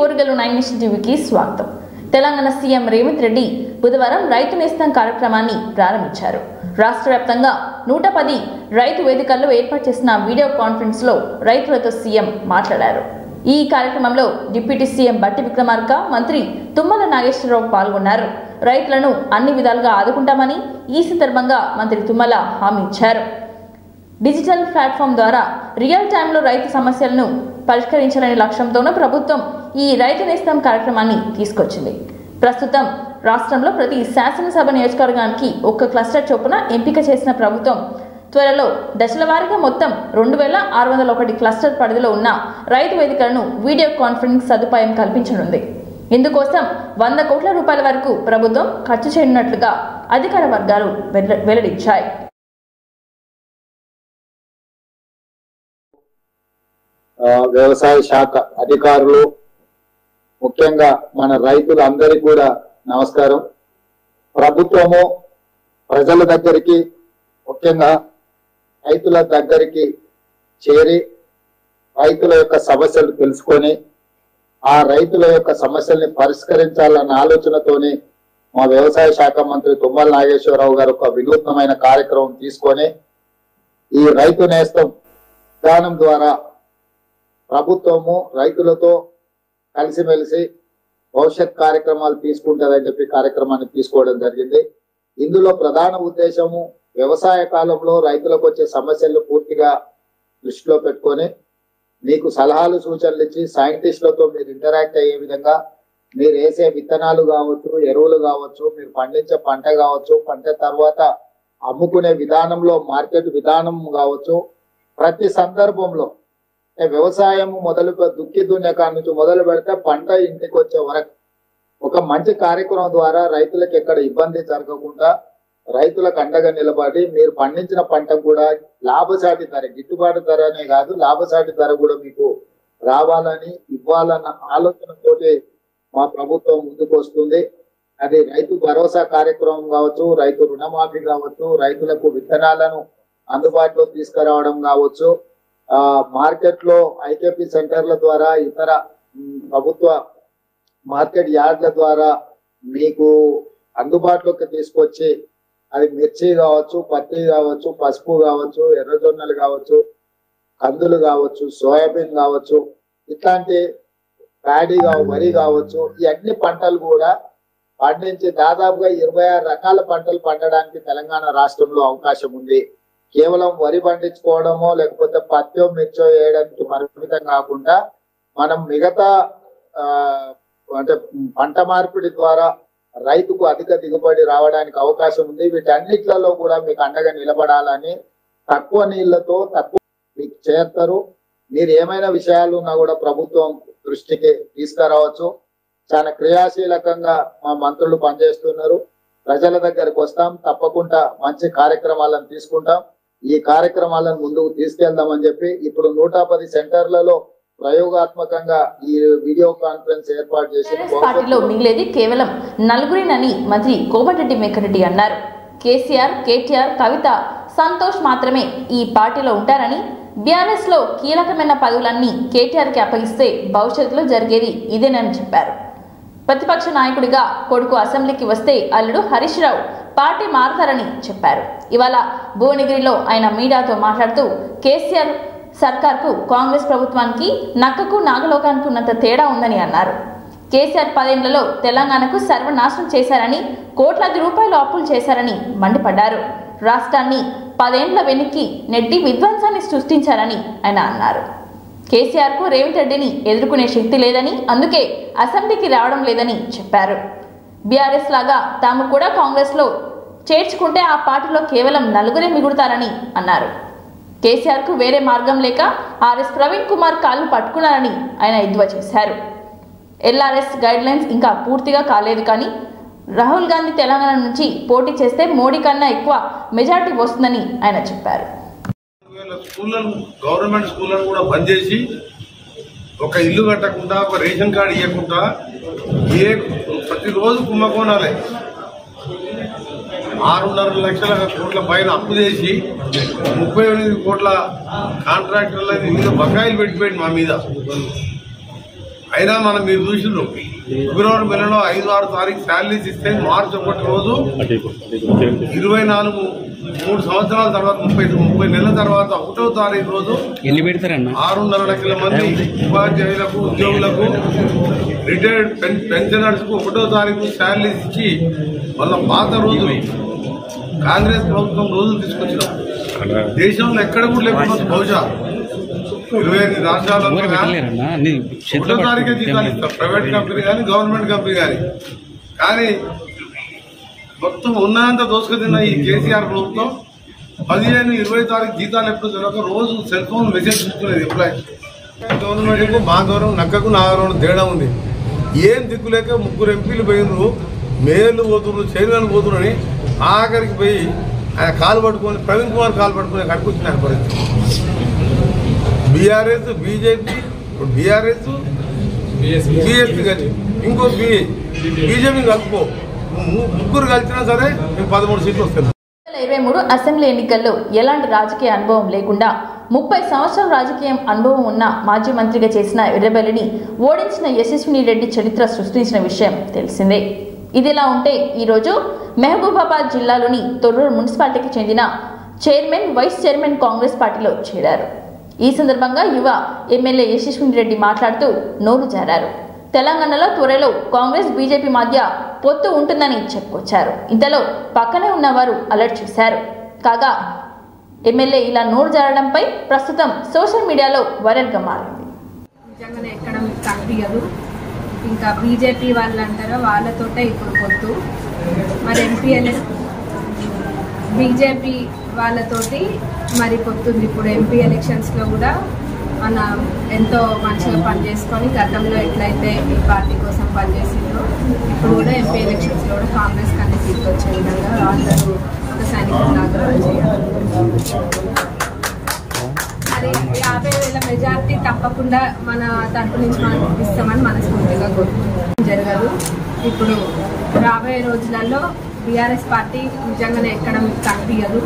Orugallu 9 nation టీవీకి స్వాగతం. Telangana CM Revanth Reddy బుధవారం రైతు నేస్తం కార్యక్రమాన్ని ప్రారంభించారు. రాష్ట్ర వ్యాప్తంగా 110 రైతు వేదికల్లో ఏర్పాటు చేసిన వీడియో కాన్ఫరెన్స్ లో రైతులతో సీఎం మాట్లాడారు. ఈ కార్యక్రమంలో డిప్యూటీ సీఎం బట్టి విక్రమార్క, మంత్రి తుమ్మల నాగేశ్వరరావు పాల్గొన్నారు. రైతులను అన్ని విధాలుగా ఆదుకుంటామని ఈ సందర్భంగా మంత్రి తుమ్మల హామీ ఇచ్చారు. డిజిటల్ ప్లాట్ఫామ్ ద్వారా రియల్ టైంలో రైతు సమస్యలను పరిష్కరించాలనే లక్ష్యంతోనూ ప్రభుత్వం ఈ రైతు నేస్తం కార్యక్రమాన్ని తీసుకొచ్చింది. ప్రస్తుతం రాష్ట్రంలో ప్రతి శాసనసభ నియోజకవర్గానికి ఒక్క క్లస్టర్ చొప్పున ఎంపిక చేసిన ప్రభుత్వం త్వరలో దశల వారీగా మొత్తం 2601 క్లస్టర్ పరిధిలో ఉన్న రైతు వేదికలను వీడియో కాన్ఫరెన్స్ సదుపాయం కల్పించనుంది. ఇందుకోసం 100 కోట్ల రూపాయల వరకు ప్రభుత్వం ఖర్చు చేయనున్నట్లుగా అధికార వర్గాలు వెల్లడించాయి. వ్యవసాయ శాఖ అధికారులు, ముఖ్యంగా మన రైతులందరికీ కూడా నమస్కారం. ప్రభుత్వము ప్రజల దగ్గరికి, ముఖ్యంగా రైతుల దగ్గరికి చేరి రైతుల యొక్క సమస్యలు తెలుసుకొని ఆ రైతుల యొక్క సమస్యల్ని పరిష్కరించాలన్న ఆలోచనతోనే మా వ్యవసాయ శాఖ మంత్రి తుమ్మల నాగేశ్వరరావు గారు ఒక వినూత్నమైన కార్యక్రమం తీసుకొని ఈ రైతు నేస్తం విధానం ద్వారా ప్రభుత్వము రైతులతో కలిసిమెలిసి భవిష్యత్ కార్యక్రమాలు తీసుకుంటుందని చెప్పి కార్యక్రమాన్ని తీసుకోవడం జరిగింది. ఇందులో ప్రధాన ఉద్దేశము వ్యవసాయ కాలంలో రైతులకు వచ్చే సమస్యలను పూర్తిగా దృష్టిలో పెట్టుకొని మీకు సలహాలు సూచనలు ఇచ్చి సైంటిస్టులతో మీరు ఇంటరాక్ట్ అయ్యే విధంగా మీరు వేసే విత్తనాలు కావచ్చు, ఎరువులు కావచ్చు, మీరు పండించే పంట కావచ్చు, పంట తర్వాత అమ్ముకునే విధానంలో మార్కెట్ విధానం కావచ్చు, ప్రతి సందర్భంలో వ్యవసాయం దుక్కి దున్నే నుంచి మొదలు పెడితే పంట ఇంటికి వచ్చే వరకు ఒక మంచి కార్యక్రమం ద్వారా రైతులకు ఎక్కడ ఇబ్బంది జరగకుండా రైతులకు అండగా నిలబడి మీరు పండించిన పంట కూడా లాభసాటి ధర, గిట్టుబాటు ధరనే కాదు లాభసాటి ధర కూడా మీకు రావాలని ఇవ్వాలన్న ఆలోచనతోటి మా ప్రభుత్వం ముందుకు వస్తుంది. అది రైతు భరోసా కార్యక్రమం కావచ్చు, రైతు రుణమాఫీ కావచ్చు, రైతులకు విత్తనాలను అందుబాటులో తీసుకురావడం కావచ్చు, మార్కెట్ లో ఐకేపీ సెంటర్ల ద్వారా ఇతర ప్రభుత్వ మార్కెట్ యార్డ్ల ద్వారా మీకు అందుబాటులోకి తీసుకొచ్చి అది మిర్చి కావచ్చు, పత్తి కావచ్చు, పసుపు కావచ్చు, ఎర్రజొన్నలు కావచ్చు, కందులు కావచ్చు, సోయాబీన్ కావచ్చు, ఇట్లాంటి ప్యాడీ వరి కావచ్చు, ఈ అన్ని పంటలు కూడా పండించి దాదాపుగా 26 రకాల పంటలు పండడానికి తెలంగాణ రాష్ట్రంలో అవకాశం ఉంది. కేవలం వరి పండించుకోవడమో లేకపోతే పత్తో మిర్చో వేయడానికి పరిమితం కాకుండా మనం మిగతా అంటే పంట మార్పిడి ద్వారా రైతుకు అధిక దిగుబడి రావడానికి అవకాశం ఉంది. వీటన్నిట్లలో కూడా మీకు అండగా నిలబడాలని తక్కువ నీళ్లతో తక్కువ మీకు చేస్తారు. మీరు ఏమైనా విషయాలు ఉన్నా కూడా ప్రభుత్వం దృష్టికి తీసుకురావచ్చు. చాలా క్రియాశీలకంగా మా మంత్రులు పనిచేస్తున్నారు. ప్రజల దగ్గరకు వస్తాం, తప్పకుండా మంచి కార్యక్రమాలను తీసుకుంటాం. ఈ కార్యక్రమాలను ముందుకు తీసుకెళ్దామని చెప్పి ఇప్పుడు 110 సెంటర్లలో ప్రయోగాత్మకంగా ఈ వీడియో కాన్ఫరెన్స్ ఏర్పాటు చేసి పార్టీలో మిగిలేది కేవలం నలుగురినని మంత్రి కోమటిరెడ్డి వెంకటరెడ్డి అన్నారు. కేసీఆర్, కేటీఆర్, కవిత, సంతోష్ మాత్రమే ఈ పార్టీలో ఉంటారని, బీఆర్ఎస్ లో కీలకమైన పదవులన్నీ కేటీఆర్ కి అప్పగిస్తే భవిష్యత్తులో జరిగేది ఇదేనని చెప్పారు. ప్రతిపక్ష నాయకుడిగా కొడుకు అసెంబ్లీకి వస్తే అల్లుడు హరీష్ రావు పార్టీ మారతారని చెప్పారు. ఇవాళ భువనగిరిలో ఆయన మీడియాతో మాట్లాడుతూ కేసీఆర్ సర్కార్కు కాంగ్రెస్ ప్రభుత్వానికి నక్కకు నాగలోకానికి ఉన్నంత తేడా ఉందని అన్నారు. కేసీఆర్ 10 ఏళ్లలో తెలంగాణకు సర్వనాశనం చేశారని, కోట్లాది రూపాయలు అప్పులు చేశారని మండిపడ్డారు. రాష్ట్రాన్ని 10 ఏళ్ల వెనక్కి నెట్టి విధ్వంసాన్ని సృష్టించారని ఆయన అన్నారు. కేసీఆర్ కు రేవంత్ రెడ్డిని ఎదుర్కొనే శక్తి లేదని, అందుకే అసెంబ్లీకి రావడం లేదని చెప్పారు. బీఆర్ఎస్ లాగా తాము కూడా కాంగ్రెస్ లో చేర్చుకుంటే ఆ పార్టీలో కేవలం నలుగురే మిగులుతారని అన్నారు. కేసీఆర్ కు వేరే మార్గం లేక ఆర్ఎస్ ప్రవీణ్ కుమార్ కాళ్ళు పట్టుకున్నారని ఆయన ఎద్దువా చేశారు. ఎల్ఆర్ఎస్ గైడ్ లైన్స్ ఇంకా పూర్తిగా కాలేదు, కానీ రాహుల్ గాంధీ తెలంగాణ నుంచి పోటీ చేస్తే మోడీ కన్నా ఎక్కువ మెజార్టీ వస్తుందని ఆయన చెప్పారు. గవర్నమెంట్ స్కూళ్ళను కూడా బంద్ చేసి ఒక ఇల్లు కట్టకుండా, ఒక రేషన్ కార్డు ఇవ్వకుండా ప్రతిరోజు కుంభకోణాలే 6.5 లక్షల కోట్ల పైన అప్పు చేసి 38 కోట్ల కాంట్రాక్టర్లని వివిధ బకాయిలు పెట్టిపోయింది మా మీద. అయినా మనం మీరు చూసిండ్రు ఫిబ్రవరి నెలలో 5-6 తారీఖు శాలరీస్ ఇస్తే మార్చి 1 రోజు 3 సంవత్సరాల తర్వాత 30 నెలల తర్వాత 1వ తారీఖు రోజు 6.5 లక్షల మంది ఉపాధ్యాయులకు ఉద్యోగులకు రిటైర్డ్ పెన్షనర్స్ కు 1వ తారీఖు శాలరీస్ ఇచ్చి వాళ్ళ పాత రోజులు కాంగ్రెస్ ప్రభుత్వం రోజులు తీసుకొచ్చినాం. దేశంలో ఎక్కడ కూడా లేకుండా బహుశా 25 రాష్ట్రాలలో 1వ తారీఖే జీతాలు ఇస్తాం, ప్రైవేట్ కంపెనీ కానీ గవర్నమెంట్ కంపెనీ కానీ మొత్తం ఉన్నంత దోసుకుతిన్న ఈ కేసీఆర్ ప్రభుత్వం 15-20 తారీఖు జీతాలు ఎప్పుడు తెలియక రోజు సెల్ ఫోన్ మెసేజ్ తీసుకునేది ఎంప్లాయీ. గవర్నమెంట్ కు మా గౌరవం నక్కకు నా గౌరవం తేడా ఉంది. ఏం దిక్కులేక 3 ఎంపీలు పోయినరు, మేయర్లు పోతున్నారు, చైర్మన్ పోతున్నారని ఆఖరికి పోయి ఆయన కాలు పట్టుకొని ప్రవీణ్ కుమార్ కాలు పట్టుకుని కట్టుకొచ్చిన ఆయన పరిస్థితి. బీఆర్ఎస్ బీజేపీ బీఆర్ఎస్ బీఎస్పీ కానీ ఇంకో బీజేపీ కలుపుకో, 3 కలిసినా సరే మీకు 13 సీట్లు వస్తాయి. 2023 అసెంబ్లీ ఎన్నికల్లో ఎలాంటి రాజకీయ అనుభవం లేకుండా 30 సంవత్సరాల రాజకీయ అనుభవం ఉన్న మాజీ మంత్రిగా చేసిన ఎర్రబెల్లిని ఓడించిన యశస్విని రెడ్డి చరిత్ర సృష్టించిన విషయం తెలిసిందే. ఇదిలా ఉంటే ఈరోజు మహబూబాబాద్ జిల్లాలోని తొర్రూరు మున్సిపాలిటీకి చెందిన చైర్మన్, వైస్ చైర్మన్ కాంగ్రెస్ పార్టీలో చేరారు. ఈ సందర్భంగా యువ ఎమ్మెల్యే యశస్విని రెడ్డి మాట్లాడుతూ నోరు జారారు. తెలంగాణలో త్వరలో కాంగ్రెస్ బీజేపీ మధ్య పొత్తు ఉంటుందని చెప్పుకొచ్చారు. ఇంతలో పక్కనే ఉన్నవారు అలర్ట్ చేశారు. కాగా ఎమ్మెల్యే ఇలా నోరు జారడంపై ప్రస్తుతం సోషల్ మీడియాలో వైరల్గా మారింది. నిజంగానే ఎక్కడ కనిపించదు. ఇంకా బీజేపీ వాళ్ళు అంటారా, వాళ్ళతోటే ఇప్పుడు పొత్తు. మరి ఎంపీఎల్ బీజేపీ వాళ్ళతోటి మరి పొత్తుంది. ఇప్పుడు ఎంపీ ఎలక్షన్స్లో కూడా మన ఎంతో మంచిగా పనిచేసుకొని గతంలో ఎట్లయితే ఈ పార్టీ కోసం పనిచేసిందో ఇప్పుడు కూడా ఎంపీ ఎలక్షన్స్లో కూడా కాంగ్రెస్ కన్నా సీట్లు వచ్చే విధంగా అందరూ ఒక సైనికులాగా చేయాలి. మరి 50,000 మెజార్టీ తప్పకుండా మన తరపు నుంచి మనం ఇస్తామని మనస్ఫూర్తిగా కోరుకుంటున్నాం. జరగదు. ఇప్పుడు రాబోయే రోజులలో బీఆర్ఎస్ పార్టీ నిజంగానే ఎక్కడ కనిపించదు.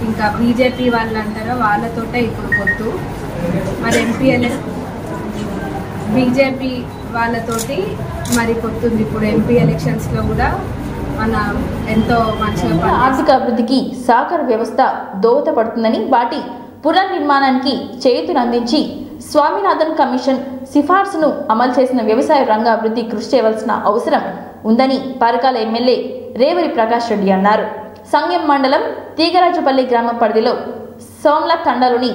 ఇంకా బీజేపీ వాళ్ళు అంటారా, వాళ్ళతోటే ఇప్పుడు పొత్తు. మరి ఎంపీఎల్ బీజేపీ వాళ్ళతోటి మరి పొత్తుంది. ఇప్పుడు ఎంపీ ఎలక్షన్స్లో కూడా మన ఎంతో మంచిగా ఆర్థిక అభివృద్ధికి సహకార వ్యవస్థ దోహదపడుతుందని, వాటి పునర్నిర్మాణానికి చేయూతనందించి స్వామినాథన్ కమిషన్ సిఫార్సును అమలు చేసిన వ్యవసాయ రంగ అభివృద్ధి కృషి చేయవలసిన అవసరం ఉందని పరకాల ఎమ్మెల్యే రేవరి ప్రకాష్ రెడ్డి అన్నారు. సంగెం మండలం తీగరాజుపల్లి గ్రామ పరిధిలో సోమ్ల తండాలోని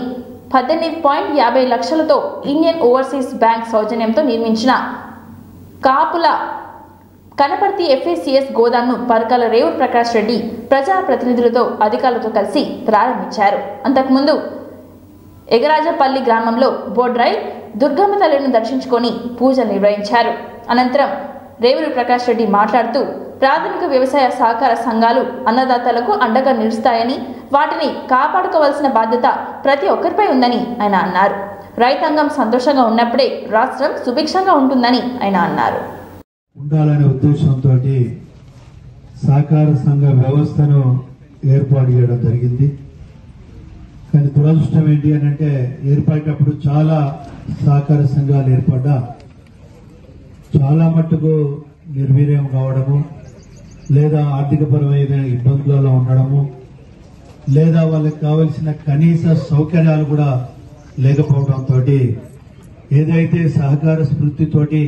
18.50 లక్షలతో ఇండియన్ ఓవర్సీస్ బ్యాంక్ సౌజన్యంతో నిర్మించిన కాపుల కనపర్తి FACS గోదాంను పరకాల రేవూర్ ప్రకాష్ రెడ్డి ప్రజాప్రతినిధులతో అధికారులతో కలిసి ప్రారంభించారు. అంతకుముందు ఎగరాజపల్లి గ్రామంలో బోడ్రాయ్ దుర్గమ్మ తల్లిని దర్శించుకొని పూజలు నిర్వహించారు. అనంతరం రేవూరి ప్రకాష్ రెడ్డి మాట్లాడుతూ ప్రాథమిక వ్యవసాయ సహకార సంఘాలు అన్నదాతలకు అండగా నిలుస్తాయని, వాటిని కాపాడుకోవాల్సిన బాధ్యత ప్రతి ఒక్కరిపై ఉందని ఆయన అన్నారు. రైతాంగం సంతోషంగా ఉన్నప్పుడే రాష్ట్రం సుభిక్షంగా ఉంటుందని ఆయన అన్నారు. ఉండాలనే ఉద్దేశంతో సహకార సంఘ వ్యవస్థను ఏర్పాటు చేయడం జరిగింది. కానీ దురదృష్టం ఏంటి అని అంటే, ఏర్పడేటప్పుడు చాలా సహకార సంఘాలు ఏర్పడ్డా చాలా మట్టుకు నిర్వీర్యం కావడము, లేదా ఆర్థికపరమైన ఇబ్బందులలో ఉండడము, లేదా వాళ్ళకి కావలసిన కనీస సౌకర్యాలు కూడా లేకపోవడంతో ఏదైతే సహకార స్ఫూర్తితోటి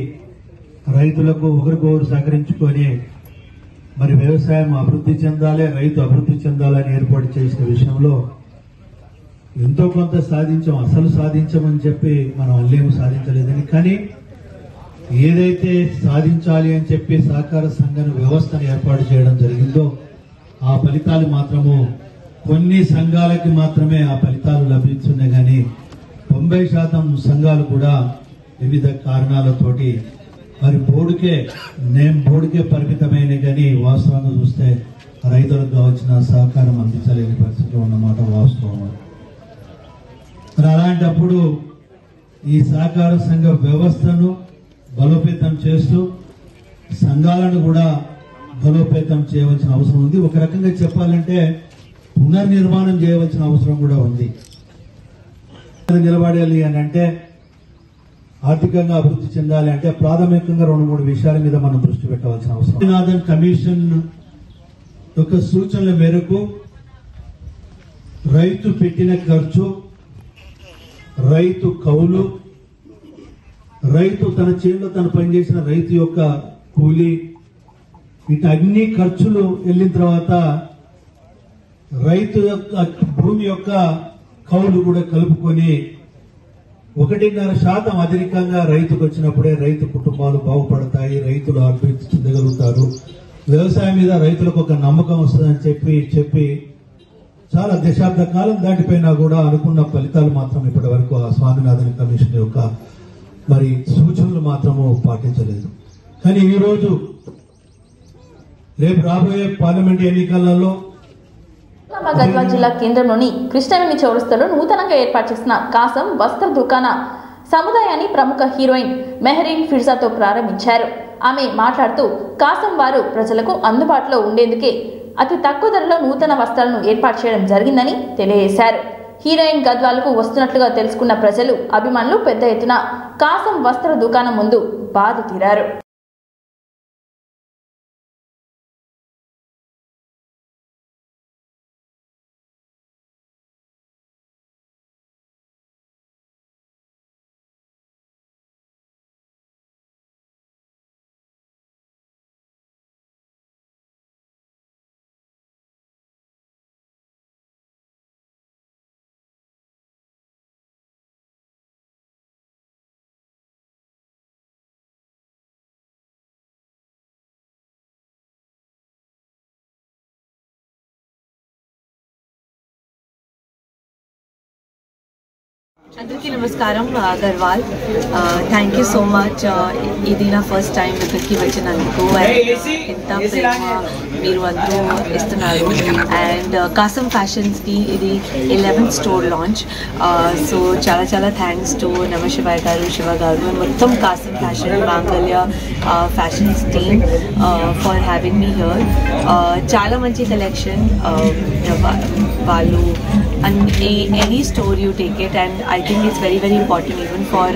రైతులకు ఒకరికొకరు సహకరించుకొని మరి వ్యవసాయం అభివృద్ధి చెందాలి, రైతు అభివృద్ధి చెందాలని ఏర్పాటు చేసిన విషయంలో ఎంతో కొంత సాధించాం. అసలు సాధించమని చెప్పి మనం అల్లేము సాధించలేదని, కానీ ఏదైతే సాధించాలి అని చెప్పి సహకార సంఘ వ్యవస్థను ఏర్పాటు చేయడం జరిగిందో ఆ ఫలితాలు మాత్రము కొన్ని సంఘాలకి మాత్రమే ఆ ఫలితాలు లభించున్నాయి. కానీ 90% సంఘాలు కూడా వివిధ కారణాలతోటి మరి బోర్డుకే పరిమితమైన, కానీ వాస్తవంగా చూస్తే రైతులకు కావాల్సిన సహకారం అందించలేని పరిస్థితిలో ఉన్నమాట వాస్తవం. మరి అలాంటప్పుడు ఈ సహకార సంఘ వ్యవస్థను బలోపేతం చేస్తూ సంఘాలను కూడా బలోపేతం చేయవలసిన అవసరం ఉంది. ఒక రకంగా చెప్పాలంటే పునర్నిర్మాణం చేయవలసిన అవసరం కూడా ఉంది. నిలబడాలి అని అంటే ఆర్థికంగా అభివృద్ధి చెందాలి అంటే ప్రాథమికంగా 2-3 విషయాల మీద మనం దృష్టి పెట్టవలసిన అవసరం. స్వామినాథన్ కమిషన్ యొక్క సూచనల మేరకు రైతు పెట్టిన ఖర్చు, రైతు కౌలు, రైతు తన చేనులో తను పనిచేసిన రైతు యొక్క కూలీ, వీటి అన్ని ఖర్చులు వెళ్ళిన తర్వాత రైతు యొక్క భూమి యొక్క కౌలు కూడా కలుపుకొని 1.5% అధికంగా రైతుకు వచ్చినప్పుడే రైతు కుటుంబాలు బాగుపడతాయి, రైతులు అభివృద్ధి చెందగలుగుతారు, వ్యవసాయం మీద రైతులకు ఒక నమ్మకం వస్తుందని చెప్పి చాలా దశాబ్ద కాలం దాటిపోయినా కూడా అనుకున్న ఫలితాలు మాత్రం ఇప్పటి వరకు ఆ స్వామినాథన్ కమిషన్ యొక్క మరి సూచనలు మాత్రము పాటించలేదు. కానీ ఈరోజు రేపు రాబోయే పార్లమెంట్ ఎన్నికలలో గద్వాల్ జిల్లా కేంద్రంలోని కృష్ణవేణి చౌరస్తాలో నూతనంగా ఏర్పాటు చేసిన కాసం వస్త్ర దుకాణ సముదాయాన్ని ప్రముఖ హీరోయిన్ మెహరీన్ ఫిర్జాతో ప్రారంభించారు. ఆమె మాట్లాడుతూ కాసం వారు ప్రజలకు అందుబాటులో ఉండేందుకే అతి తక్కువ ధరలో నూతన వస్త్రాలను ఏర్పాటు చేయడం జరిగిందని తెలియజేశారు. హీరోయిన్ గద్వాలకు వస్తున్నట్లుగా తెలుసుకున్న ప్రజలు, అభిమానులు పెద్ద ఎత్తున కాసం వస్త్ర దుకాణం ముందు బాధ తీరారు. అందరికీ నమస్కారం. Garhwal, thank you so much. ఇది నా ఫస్ట్ టైం ఇక్కడికి వచ్చినందుకు. ఎంత ప్రేమ మీరు అందరూ ఇస్తున్నారు. అండ్ కాసం ఫ్యాషన్స్కి ఇది 11th స్టోర్ లాంచ్. సో చాలా చాలా థ్యాంక్స్ టు నమశివాయ గారు, శివ గారు అండ్ మొత్తం కాసం ఫ్యాషన్ మాంగళ్య fashions team for having me here. చాలా మంచి కలెక్షన్. వాళ్ళు any store you take it, and I think it's very very important even for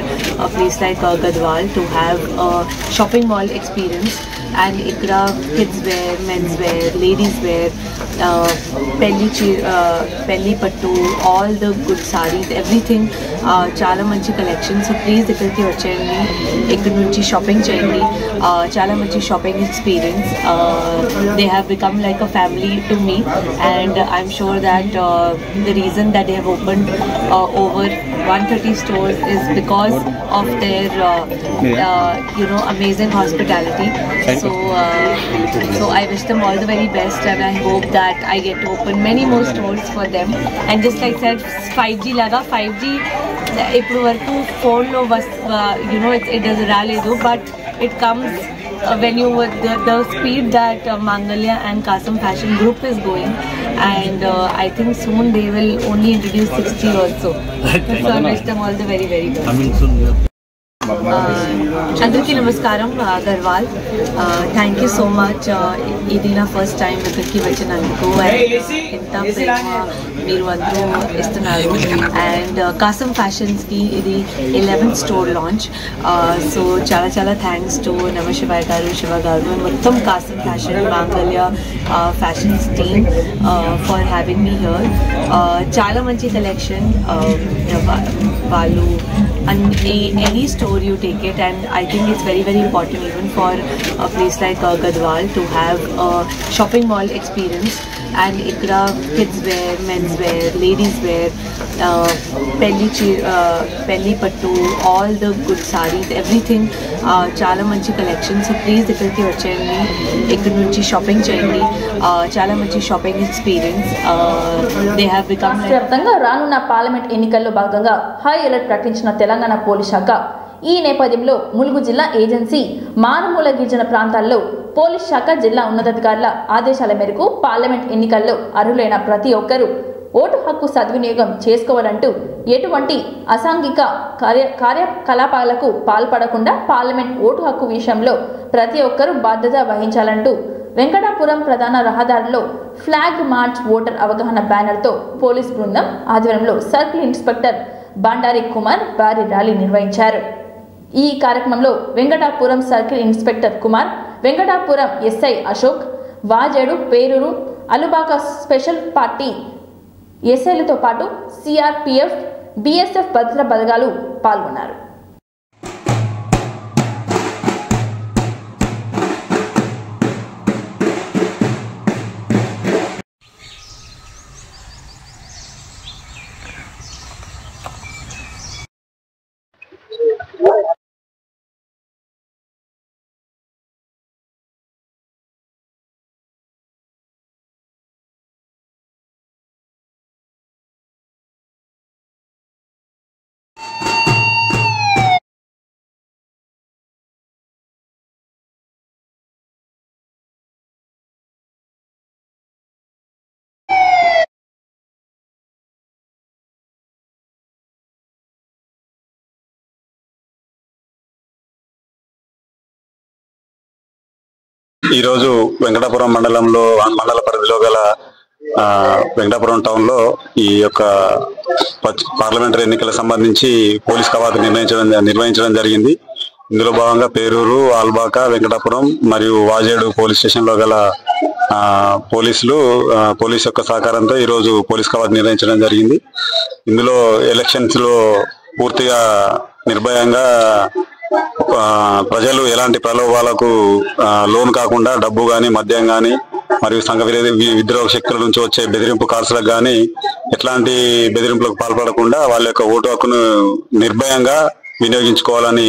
a place like Gadwal to have a shopping mall experience. And ikkada kids wear, men's wear, ladies wear, pelli pattu, all the good sarees, everything, చాలా మంచి collection. So please ఇక్కడికి వచ్చేయండి, ఇక్కడ నుంచి shopping చేయండి. చాలా మంచి shopping experience. They have become like a family to me, and I'm sure that the reason that they have opened over 130 stores is because of their amazing hospitality. So I wish them all the very best, and I hope that I get to open many more stores for them. And just like I said, 5G laga 5G ఇప్పుడు వరకు ఫోన్లో it doesn't రాలేదు, but it comes when you the speed that Mangalya and Kasam Fashion Group is going, and I think soon they will only introduce 6G also. So I wish them all the very very best. Coming soon. అందరికీ నమస్కారం. Garhwal, thank you so much. ఇది నా first time ఇక్కడికి వచ్చినందుకు. ఎంత ప్రేమ మీరు అందరూ ఇస్తున్నారు. అండ్ కాసం ఫ్యాషన్స్కి ఇది 11th స్టోర్ లాంచ్. సో చాలా చాలా థ్యాంక్స్ టు నమశివాయ గారు, శివ గారు అండ్ మొత్తం కాసం ఫ్యాషన్ మాంగళ్య fashions team for having me here. చాలా మంచి కలెక్షన్. వాళ్ళు any store you take it, and I think it's very very important even for a place like Gadwal to have a shopping mall experience. And ikkada kids wear, men's wear, ladies wear, pelli pattu, all the good sarees, everything, చాలా మంచి collection. So please ఇక్కడికి వచ్చేయండి, ఇక్కడ నుంచి shopping చేయండి. చాలా మంచి shopping experience. They have become వ్యాప్తంగా రానున్న పార్లమెంట్ ఎన్నికల్లో భాగంగా హై అలర్ట్ ప్రకటించిన తెలంగాణ పోలీస్ శాఖ. ఈ నేపథ్యంలో ములుగు జిల్లా ఏజెన్సీ మారుమూల గిరిజన ప్రాంతాల్లో పోలీస్ శాఖ జిల్లా ఉన్నతాధికారుల ఆదేశాల మేరకు పార్లమెంట్ ఎన్నికల్లో అర్హులైన ప్రతి ఒక్కరూ ఓటు హక్కు సద్వినియోగం చేసుకోవాలంటూ ఎటువంటి అసాంఘిక కార్యకలాపాలకు పాల్పడకుండా పార్లమెంట్ ఓటు హక్కు విషయంలో ప్రతి ఒక్కరూ బాధ్యత వహించాలంటూ వెంకటాపురం ప్రధాన రహదారిలో ఫ్లాగ్ మార్చ్ ఓటర్ అవగాహన బ్యానర్తో పోలీస్ బృందం ఆధ్వర్యంలో సర్కిల్ ఇన్స్పెక్టర్ బండారి కుమార్ భారీ ర్యాలీ నిర్వహించారు. ఈ కార్యక్రమంలో Venkatapuram circle inspector Kumar, Venkatapuram SI Ashok, Vajedu, Peruru, Alubaka special party ఎస్ఐలతో పాటు సిఆర్పిఎఫ్, బిఎస్ఎఫ్ భద్రతా బలగాలు పాల్గొన్నారు. ఈరోజు వెంకటాపురం మండల పరిధిలో గల వెంకటాపురం టౌన్ లో ఈ యొక్క పార్లమెంటరీ ఎన్నికలకు సంబంధించి పోలీస్ కవాతు నిర్వహించడం జరిగింది. ఇందులో భాగంగా పేరూరు, ఆల్బాక, వెంకటాపురం మరియు వాజేడు పోలీస్ స్టేషన్ లో గల పోలీస్ యొక్క సహకారంతో ఈరోజు పోలీస్ కవాతు నిర్వహించడం జరిగింది. ఇందులో ఎలక్షన్స్ లో పూర్తిగా నిర్భయంగా ప్రజలు ఎలాంటి ప్రలోభాలకు లోన్ కాకుండా డబ్బు గాని, మద్యం గాని మరియు సంఘ విద్రోహ శక్తుల నుంచి వచ్చే బెదిరింపు కాల్స్లకు గాని ఎట్లాంటి బెదిరింపులకు పాల్పడకుండా వాళ్ళ యొక్క ఓటు హక్కును నిర్భయంగా వినియోగించుకోవాలని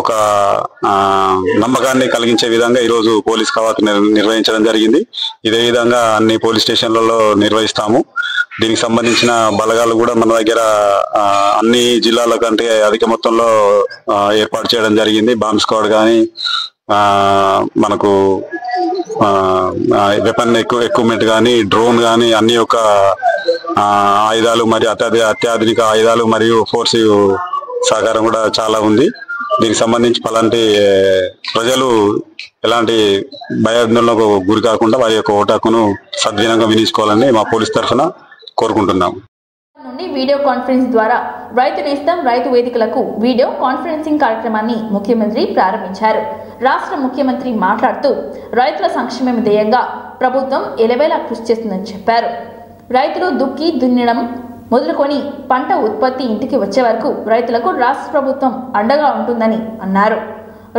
ఒక నమ్మకాన్ని కలిగించే విధంగా ఈరోజు పోలీస్ కవాతు నిర్వహించడం జరిగింది. ఇదే విధంగా అన్ని పోలీస్ స్టేషన్లలో నిర్వహిస్తాము. దీనికి సంబంధించిన బలగాలు కూడా మన దగ్గర అన్ని జిల్లాల కంటే అధిక మొత్తంలో ఏర్పాటు చేయడం జరిగింది. బాంబ్ స్క్వాడ్ కానీ, మనకు వెపన్ ఎక్విప్మెంట్ కానీ, డ్రోన్ కానీ, అన్ని యొక్క ఆయుధాలు మరియు అత్యాధునిక ఆయుధాలు మరియు ఫోర్స్ సహకారం కూడా చాలా ఉంది. దీనికి సంబంధించి ప్రజలు ఎలాంటి భయాందోళనకు గురి కాకుండా వారి యొక్క ఓటు హక్కును సద్వినియోగంగా వినియోగించుకోవాలని మా పోలీస్ తరఫున కోరుకుంటున్నాం. నుండి వీడియో కాన్ఫరెన్స్ ద్వారా రైతు నేస్తం రైతు వేదికలకు వీడియో కాన్ఫరెన్సింగ్ కార్యక్రమాన్ని ముఖ్యమంత్రి ప్రారంభించారు. రాష్ట్ర ముఖ్యమంత్రి మాట్లాడుతూ రైతుల సంక్షేమం ధ్యేయంగా ప్రభుత్వం ఎలవేలా కృషి చేస్తుందని చెప్పారు. రైతులు దున్నడం మొదలుకొని పంట ఉత్పత్తి ఇంటికి వచ్చే వరకు రైతులకు రాష్ట్ర ప్రభుత్వం అండగా ఉంటుందని అన్నారు.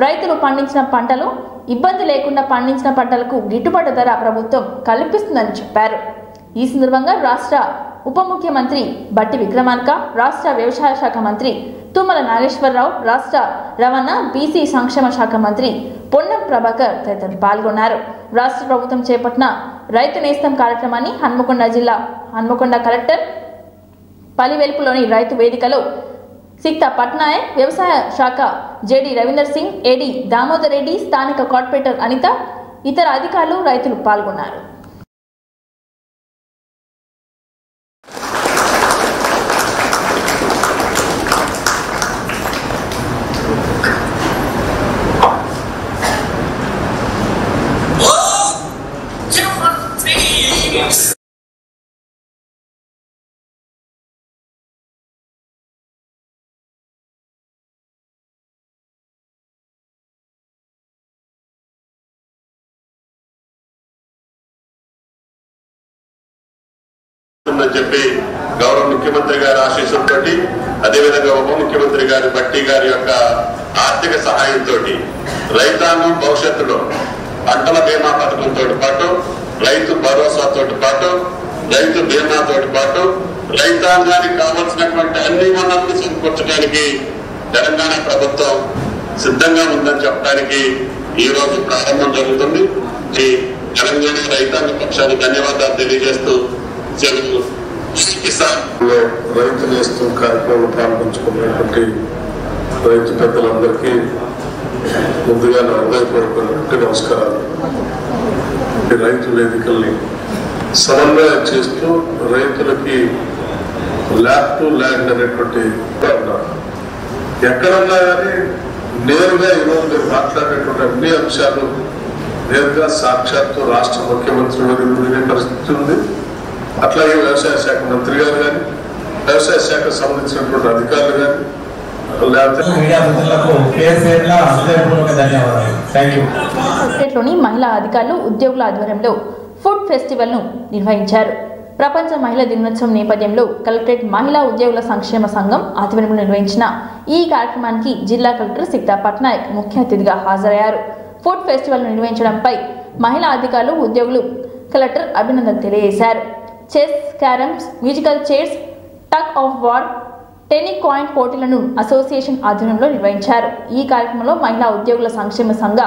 రైతులు పండించిన పంటలు ఇబ్బంది లేకుండా పండించిన పంటలకు గిట్టుబాటు ధర ప్రభుత్వం కల్పిస్తుందని చెప్పారు. ఈ సందర్భంగా రాష్ట్ర ఉప ముఖ్యమంత్రి బట్టి విక్రమార్క, రాష్ట్ర వ్యవసాయ శాఖ మంత్రి తుమ్మల నాగేశ్వరరావు, రాష్ట్ర రవాణా బీసీ సంక్షేమ శాఖ మంత్రి పొన్నం ప్రభాకర్ తదితరులు పాల్గొన్నారు. రాష్ట్ర ప్రభుత్వం చేపట్టిన రైతు నేస్తం కార్యక్రమాన్ని హన్మకొండ కలెక్టర్ పలివెలుపులోని రైతు వేదికలో సిక్తా పట్నాయక్, వ్యవసాయ శాఖ జేడి రవీందర్ సింగ్, ఏడి దామోదర్ రెడ్డి, స్థానిక కార్పొరేటర్ అనిత, ఇతర అధికారులు, రైతులు పాల్గొన్నారు. చెప్పి గౌరవ ముఖ్యమంత్రి గారి ఆశీస్సులతో, అదేవిధంగా ఉప ముఖ్యమంత్రి గారి బట్టి గారి యొక్క ఆర్థిక సహాయంతో రైతాంగం భవిష్యత్తులో పంటల బీమా పథకంతో పాటు, రైతు భరోసాతో పాటు, రైతు బీమాతో పాటు రైతాంగానికి కావలసినటువంటి అన్ని వనరులు సమకూర్చడానికి తెలంగాణ ప్రభుత్వం సిద్ధంగా ఉందని చెప్పడానికి ఈ రోజు ప్రారంభం జరుగుతుంది. ఈ తెలంగాణ రైతాంగ పక్షానికి ధన్యవాదాలు తెలియజేస్తూ రైతు నేస్తం కార్యక్రమంలో పాల్పంచుకున్నటువంటి రైతు పెద్దలందరికీ ముందుగా నా హృదయపూర్వక నమస్కారాలు. రైతు వేదికల్ని సమన్వయం చేస్తూ రైతులకి ల్యాబ్ టు ల్యాండ్ అనేటువంటి ఎక్కడన్నా కానీ నేరుగా ఈరోజు మీరు మాట్లాడేటువంటి అన్ని అంశాలు నేరుగా సాక్షాత్తు రాష్ట్ర ముఖ్యమంత్రి వినే పరిస్థితి ఉంది. అట్లాగే వ్యవసాయ శాఖ మంత్రి గారు కానీ, వ్యవసాయ శాఖకు సంబంధించినటువంటి అధికారులు కానీ, కలెక్టరేట్లోని మహిళా అధికారులు ఉద్యోగుల ఆధ్వర్యంలో ఫుడ్ ఫెస్టివల్ను నిర్వహించారు. ప్రపంచ మహిళా దినోత్సవం నేపథ్యంలో కలెక్టరేట్ మహిళా ఉద్యోగుల సంక్షేమ సంఘం ఆధ్వర్యంలో నిర్వహించిన ఈ కార్యక్రమానికి జిల్లా కలెక్టర్ సిక్తా పట్నాయక్ ముఖ్య అతిథిగా హాజరయ్యారు. ఫుడ్ ఫెస్టివల్ నిర్వహించడంపై మహిళా అధికారులు ఉద్యోగులు కలెక్టర్ అభినందనలు తెలియజేశారు. Chess, carroms, musical chairs, tug of war, tennis coin పోటీలను అసోసియేషన్ ఆధ్వర్యంలో నిర్వహించారు. ఈ కార్యక్రమంలో మహిళా ఉద్యోగుల సంక్షేమ సంఘ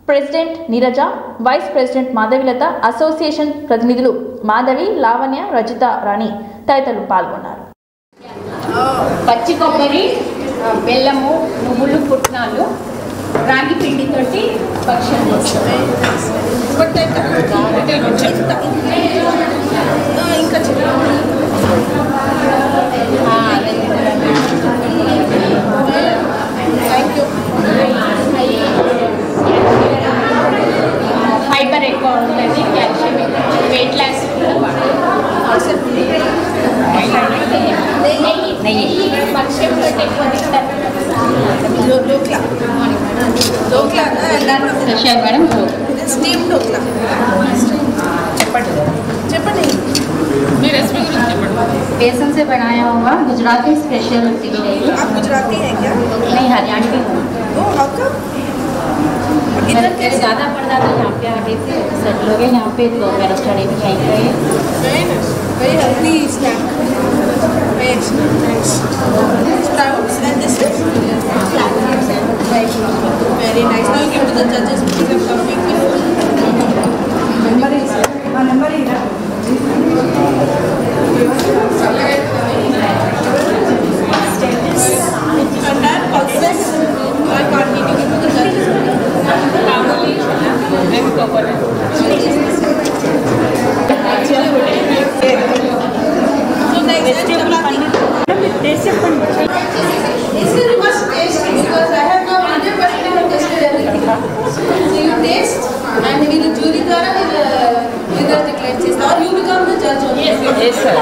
president Neeraja, vice president Madhavilatha, association ప్రతినిధులు మాధవి, లావణ్య, రజిత రాణి తదితరులు పాల్గొన్నారు. పచ్చి కొబ్బరి, బెల్లము, నువ్వులు, పుట్నాలు, రాగి పిండితోటి భక్ష్యం చేస్తాం. ఇంకా ఫైబర్ ఎక్కువ ఉంటుంది, క్యాల్షియం వెయిట్ లాస్ నెయ్యి భక్ష్యం తోటి ఎక్కువ తింటారు. మేడం స్టీమ్ ढोकला చెప్పండి మీ रेसिपी बेसन से बनाया हुआ गुजराती स्पेशल डिश है। आप गुजराती हैं क्या? नहीं, हरियाणवी हूँ। इधर के ज़्यादा पड़ता तो यहाँ पे आगे से सेटल हो गए यहाँ पे, तो मेरा स्टडी भी यहीं पे है। Very healthy snack. Sprouts and this is very nice. Now you give to the judges because I'm coming with number is number is entire process you are coordinating with the judges. So next you must taste because I have now 100% tasted everything. So you taste and with the jury द्वारा with the declares or you become the judge only. Yes sir.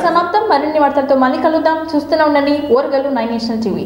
సమాప్తం. మరిన్ని వార్తలతో మళ్ళీ కలుద్దాం. చూస్తూనే ఉండండి ఓర్గల్లు 9 national TV.